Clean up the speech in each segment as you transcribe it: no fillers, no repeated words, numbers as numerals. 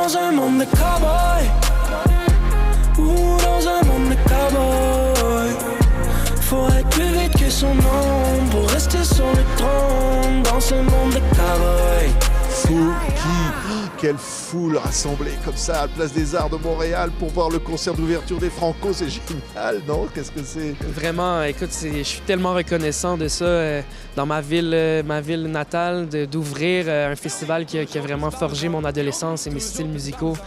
dans un monde de cow-boy. Dans un monde de cow-boy. Faut être plus vite que son ombre pour rester sur le trône dans ce monde de cow-boy. Quelle foule rassemblée comme ça à la Place des Arts de Montréal pour voir le concert d'ouverture des Franco, c'est génial, non? Qu'est-ce que c'est? Vraiment, écoute, je suis tellement reconnaissant de ça dans ma ville natale, d'ouvrir un festival qui a vraiment forgé mon adolescence et mes styles musicaux.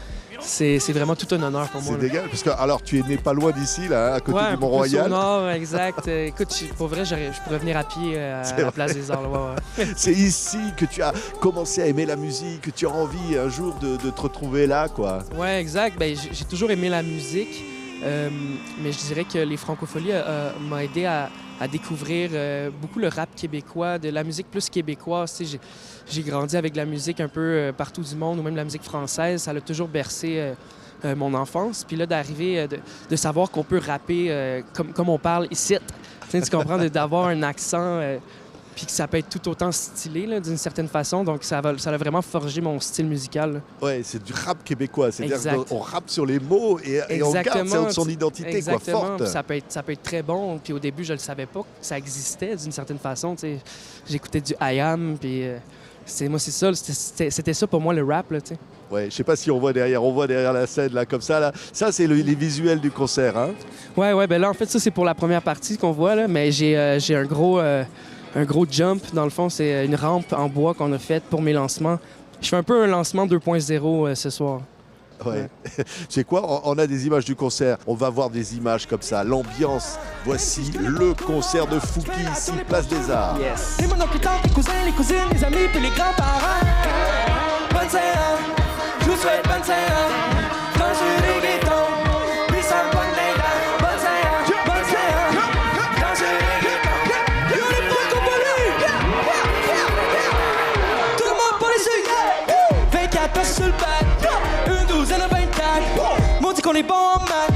C'est vraiment tout un honneur pour moi. C'est dégueulasse, parce que alors tu es né pas loin d'ici, là, à côté du Mont-Royal. Au nord, exact. Écoute, pour vrai, je pourrais venir à pied à la Place des Arts. Ouais. C'est ici que tu as commencé à aimer la musique, que tu as envie un jour de te retrouver là, quoi. Ouais, exact. Ben, j'ai toujours aimé la musique, mais je dirais que les Francopholies m'ont aidé à découvrir beaucoup le rap québécois, de la musique plus québécoise. Tu sais, j'ai grandi avec de la musique un peu partout du monde, ou même la musique française. Ça a toujours bercé mon enfance. Puis là, d'arriver, de savoir qu'on peut rapper comme on parle ici. Tu comprends, d'avoir un accent, puis que ça peut être tout autant stylé, là, d'une certaine façon. Donc, ça a vraiment forgé mon style musical. Là. Ouais, c'est du rap québécois. C'est-à-dire qu'on rappe sur les mots et on garde son identité, quoi, forte. Ça peut être très bon. Puis au début, je ne le savais pas que ça existait d'une certaine façon. Tu sais. J'écoutais du I Am, puis... c'était ça pour moi le rap, là, tu sais. Ouais, je sais pas si on voit derrière la scène, là, comme ça, là. Ça, c'est les visuels du concert, hein? Ouais, ben là, en fait, ça, c'est pour la première partie qu'on voit, là, mais j'ai un gros jump, dans le fond, c'est une rampe en bois qu'on a faite pour mes lancements. Je fais un peu un lancement 2.0 ce soir. Ouais. Tu sais quoi, on a des images du concert, on va voir des images comme ça, l'ambiance. Voici le concert de Fouki, ici, Place des Arts. Yes. Les mononcles, les cousins, les cousines, les amis, puis les grands-parents. Bonne Saint-Anne, je vous souhaite bonne Saint-Anne. Quand je l'ai les tons, puis ça me bonne dingue. Bonne Saint-Anne, bonne Saint-Anne. Quand je l'ai les tons, yo les Francopholies. Tout le monde pour les yeux. 24 heures sur le bac. Une douzaine à 24. Maudit qu'on est bon en maths.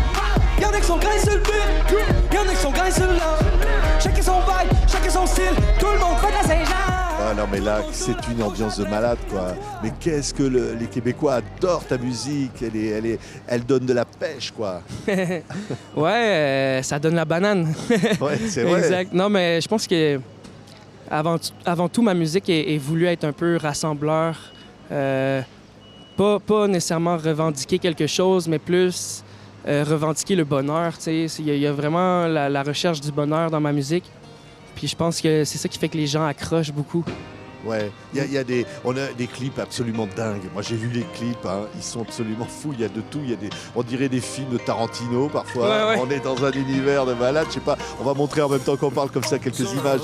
Y'en a qui sont grands sur le but. Y'en a qui sont grands sur l'or. Chacun son vibe, chacun son style. Tout le monde fait de la Saint-Jean. Ah non mais là, c'est une ambiance de malade, quoi. Mais qu'est-ce que les Québécois adorent ta musique. Elle donne de la pêche, quoi. Ouais, ça donne la banane. Ouais, c'est vrai. Exact. Non, mais je pense que avant tout, ma musique est voulue être un peu rassembleur. Pas nécessairement revendiquer quelque chose, mais plus revendiquer le bonheur. Il y a vraiment la recherche du bonheur dans ma musique. Puis je pense que c'est ça qui fait que les gens accrochent beaucoup. Ouais, on a des clips absolument dingues. Moi, j'ai vu les clips, hein, ils sont absolument fous. Il y a de tout. On dirait des films de Tarantino parfois. Ouais. On est dans un univers de malade. Je sais pas. On va montrer en même temps qu'on parle comme ça quelques images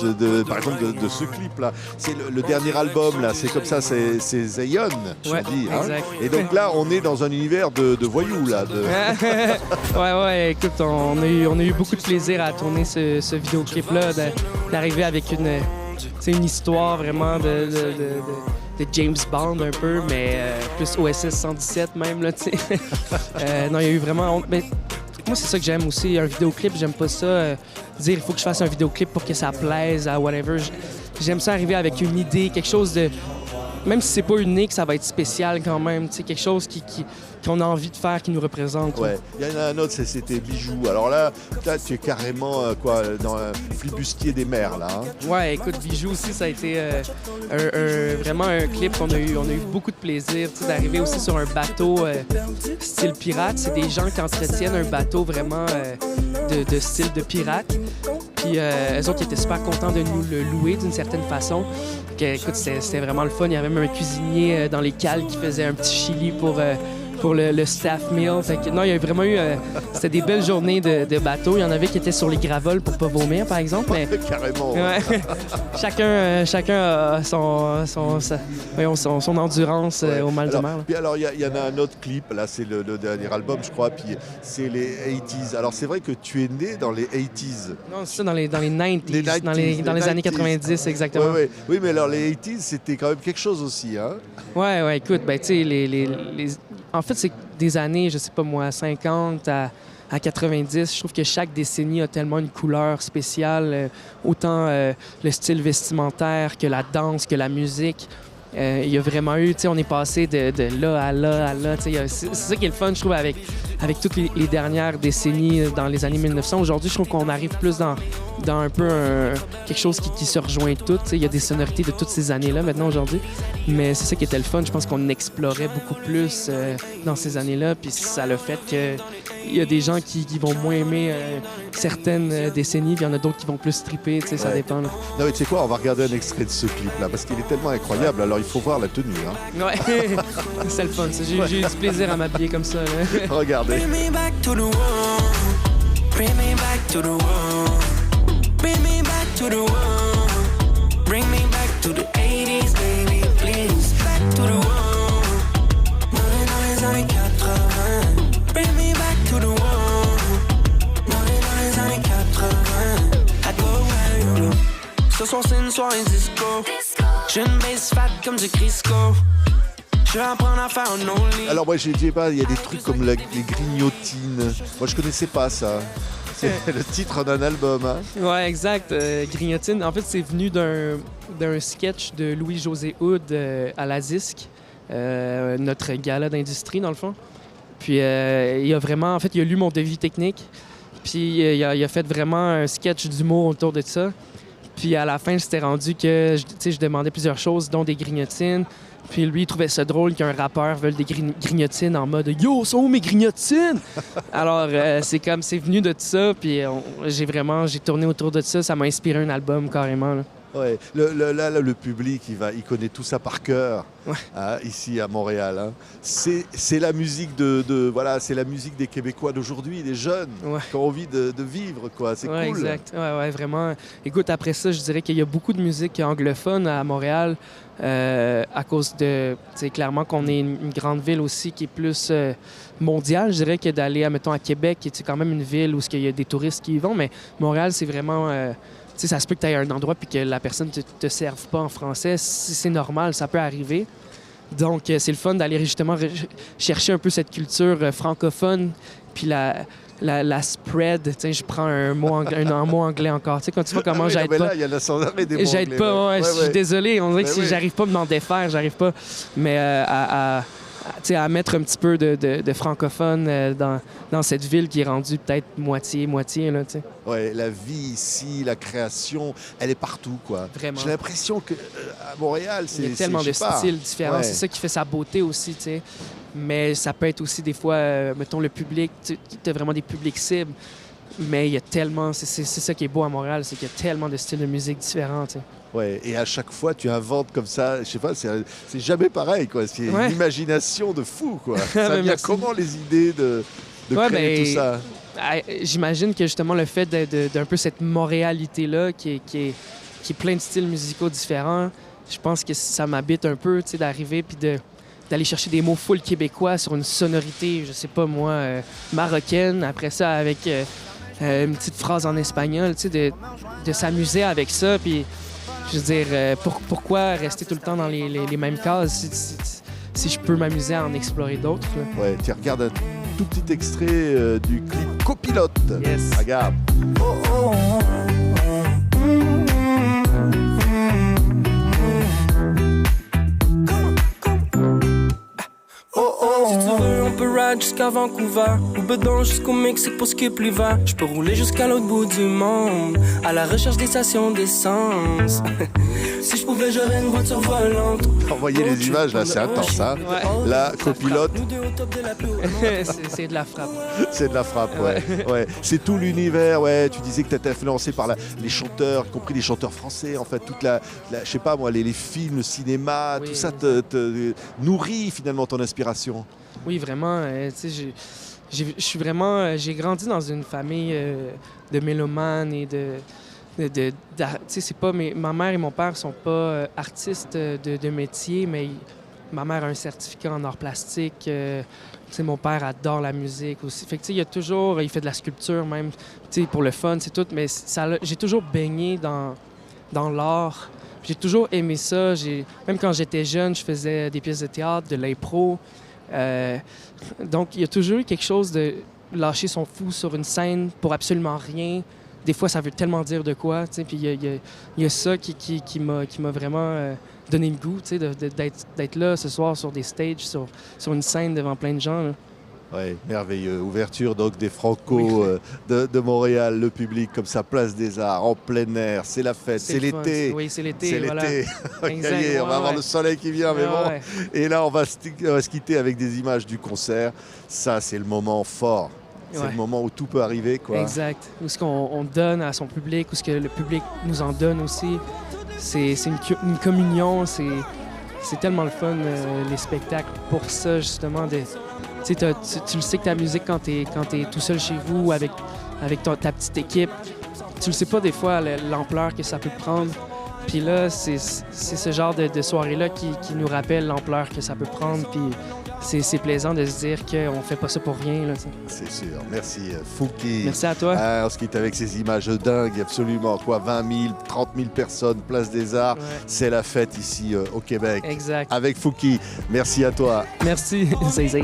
par exemple de ce clip-là. C'est le dernier album là. C'est comme ça. C'est Zion, je dis. Hein. Et donc là, on est dans un univers de voyous là. Ouais. Écoute, on a eu beaucoup de plaisir à tourner ce vidéoclip-là, d'arriver avec une histoire vraiment de James Bond un peu, mais plus OSS 117 même, là, tu sais. Non, il y a eu vraiment... Mais moi, c'est ça que j'aime aussi, un vidéoclip. J'aime pas ça, dire il faut que je fasse un vidéoclip pour que ça plaise à whatever. J'aime ça arriver avec une idée, quelque chose de... Même si c'est pas unique, ça va être spécial quand même, tu sais, quelque chose qu'on a envie de faire, qui nous représente. Ouais, il y en a un autre, c'était Bijoux. Alors là, tu es carrément dans un flibustier des mers, là. Hein? Ouais, écoute, Bijoux aussi, ça a été vraiment un clip qu'on a eu beaucoup de plaisir, tu sais, d'arriver aussi sur un bateau style pirate. C'est des gens qui entretiennent un bateau vraiment de style de pirate. Puis eux autres, ils étaient super contents de nous le louer d'une certaine façon. Écoute, c'était vraiment le fun. Il y avait même un cuisinier dans les cales qui faisait un petit chili pour le staff meal. Fait que, non, il y a vraiment eu... c'était des belles journées de bateau. Il y en avait qui étaient sur les gravoles pour pas vomir, par exemple. Mais... Carrément. Ouais. chacun a son endurance au mal de mer. Puis alors, il y en a un autre clip. Là, c'est le dernier album, je crois. Puis c'est les 80s. Alors, c'est vrai que tu es né dans les 80s. Non, c'est ça, dans les 90s. Dans les années 90, exactement. Ouais. Oui, mais alors, les 80s, c'était quand même quelque chose aussi, hein? Ouais, écoute, ben, tu sais, en fait, c'est des années, je sais pas moi, 50 à 90. Je trouve que chaque décennie a tellement une couleur spéciale, autant le style vestimentaire que la danse, que la musique. Il y a vraiment eu, on est passé de là à là à là. C'est ça qui est le fun, je trouve, avec toutes les dernières décennies dans les années 1900. Aujourd'hui, je trouve qu'on arrive plus dans un peu quelque chose qui se rejoint tout. Il y a des sonorités de toutes ces années-là maintenant aujourd'hui. Mais c'est ça qui était le fun. Je pense qu'on explorait beaucoup plus dans ces années-là. Puis ça a le fait qu'il y a des gens qui vont moins aimer certaines décennies, puis il y en a d'autres qui vont plus triper. Ça dépend. Là. Non, mais tu sais quoi, on va regarder un extrait de ce clip-là, parce qu'il est tellement incroyable. Alors, il faut voir la tenue. Hein. Ouais, c'est le fun. J'ai eu du plaisir à m'habiller comme ça. Là. Regardez. Bring me back to the world. Bring me back to the world. Bring me back to the world. Bring me back to the 80s, baby, please. Back to the world. Dans les années 80. Bring me back to the world. Dans les années 80. I go where you go. Ce soir c'est une soirée disco. J'ai une bass fat comme du Crisco. Je vais apprendre à faire un only. Alors moi, je dis pas, il y a des trucs comme les grignotines. Moi, je connaissais pas ça. C'est le titre d'un album. Hein. Ouais, exact. Grignotine, en fait, c'est venu d'un sketch de Louis-José Hood à la Disque, notre gala d'industrie, dans le fond. Puis il a vraiment, en fait, il a lu mon devis technique. Puis il a fait vraiment un sketch d'humour autour de ça. Puis à la fin, c'était rendu que je demandais plusieurs choses, dont des grignotines. Puis lui, il trouvait ça drôle qu'un rappeur veuille des grignotines en mode « Yo, sont où mes grignotines? » Alors, c'est venu de ça, puis j'ai tourné autour de ça. Ça m'a inspiré un album, carrément. Là. Ouais. Le public, il connaît tout ça par cœur, ouais. Hein, ici à Montréal. Hein. C'est la musique voilà, c'est la musique des Québécois d'aujourd'hui, des jeunes ouais. qui ont envie de vivre, quoi. C'est ouais, cool. Exact. Ouais, vraiment. Écoute, après ça, je dirais qu'il y a beaucoup de musique anglophone à Montréal à cause de, clairement qu'on est une grande ville aussi qui est plus mondiale, je dirais, que d'aller, mettons, à Québec, qui est quand même une ville où il y a des touristes qui y vont, mais Montréal, c'est vraiment... ça se peut que tu ailles à un endroit et que la personne ne te serve pas en français. C'est normal, ça peut arriver. Donc, c'est le fun d'aller justement chercher un peu cette culture francophone, puis la spread. Je prends un mot anglais encore. Quand tu vois comment j'aide pas. Là, il y a la sans arrêt des mots j'aide anglais, pas, ouais, je suis désolé. On dirait que oui. j'arrive pas à m'en défaire, j'arrive pas. Mais à mettre un petit peu de francophone dans cette ville qui est rendue peut-être moitié-moitié. Là, ouais, la vie ici, la création, elle est partout, quoi. Vraiment. J'ai l'impression qu'à Montréal, il y a tellement de styles différents. Ouais. C'est ça qui fait sa beauté aussi, tu sais. Mais ça peut être aussi des fois, mettons, le public, tu as vraiment des publics cibles. Mais il y a tellement... C'est ça qui est beau à Montréal, c'est qu'il y a tellement de styles de musique différents, tu sais. Ouais, et à chaque fois, tu inventes comme ça, je sais pas, c'est jamais pareil, quoi. C'est une imagination de fou, quoi. Ça vient comment, les idées de créer tout ça? J'imagine que justement le fait d'un peu cette montréalité-là qui est plein de styles musicaux différents, je pense que ça m'habite un peu, tu sais, d'arriver puis d'aller chercher des mots full québécois sur une sonorité, je sais pas moi, marocaine. Après ça, avec une petite phrase en espagnol, tu sais, de s'amuser avec ça. Puis, je veux dire, pourquoi rester tout le temps dans les mêmes cases si je peux m'amuser à en explorer d'autres? Là. Ouais, tu regardes un tout petit extrait du clip Copilote. Yes. Regarde. Oh, oh, oh. Si tu veux, on peut ride jusqu'à Vancouver ou bedon jusqu'au Mexique pour skip l'hiver. Je peux rouler jusqu'à l'autre bout du monde à la recherche des stations d'essence. Si je pouvais, j'aurais une voiture volante. Envoyez les images, là, c'est intense, hein. Ouais. Là, Copilote. C'est de la frappe. C'est de la frappe, ouais. C'est tout l'univers, ouais. Tu disais que tu étais influencé par les chanteurs, y compris les chanteurs français, en fait, toute je sais pas moi, les films, le cinéma, tout ça te nourrit finalement ton inspiration. Oui, vraiment. Tu sais, j'ai grandi dans une famille de mélomanes et tu sais, c'est pas ma mère et mon père sont pas artistes de métier, mais ma mère a un certificat en art plastique. Tu sais, mon père adore la musique aussi. Fait que, tu sais, il fait de la sculpture même, tu sais, pour le fun, c'est tout. Mais j'ai toujours baigné dans l'art. J'ai toujours aimé ça. Même quand j'étais jeune, je faisais des pièces de théâtre, de l'impro. Donc, il y a toujours eu quelque chose de lâcher son fou sur une scène pour absolument rien, des fois, ça veut tellement dire de quoi, tu sais. Puis il y a ça qui m'a vraiment donné le goût, tu sais, d'être là ce soir sur des stages, sur une scène devant plein de gens, là. Oui, merveilleux. Ouverture donc des Franco de Montréal, le public comme ça, place des Arts, en plein air, c'est la fête, c'est l'été. Oui, c'est l'été. C'est voilà. l'été. Exact, on va avoir le soleil qui vient, mais bon. Ouais. Et là, on va se quitter avec des images du concert. Ça, c'est le moment fort. C'est le moment où tout peut arriver, quoi. Exact. Où ce qu'on donne à son public, où ce que le public nous en donne aussi. C'est une communion, c'est tellement le fun, les spectacles, pour ça, justement, tu le sais que ta musique, quand t'es tout seul chez vous avec ta petite équipe, tu le sais pas des fois l'ampleur que ça peut prendre. Puis là, c'est ce genre de soirée-là qui nous rappelle l'ampleur que ça peut prendre. Puis c'est plaisant de se dire qu'on fait pas ça pour rien, là. C'est sûr. Merci, Fouki. Merci à toi. On se quitte avec ces images dingues, absolument. 20 000, 30 000 personnes, place des Arts. Ouais. C'est la fête ici au Québec. Exact. Avec Fouki. Merci à toi. Merci, Zay.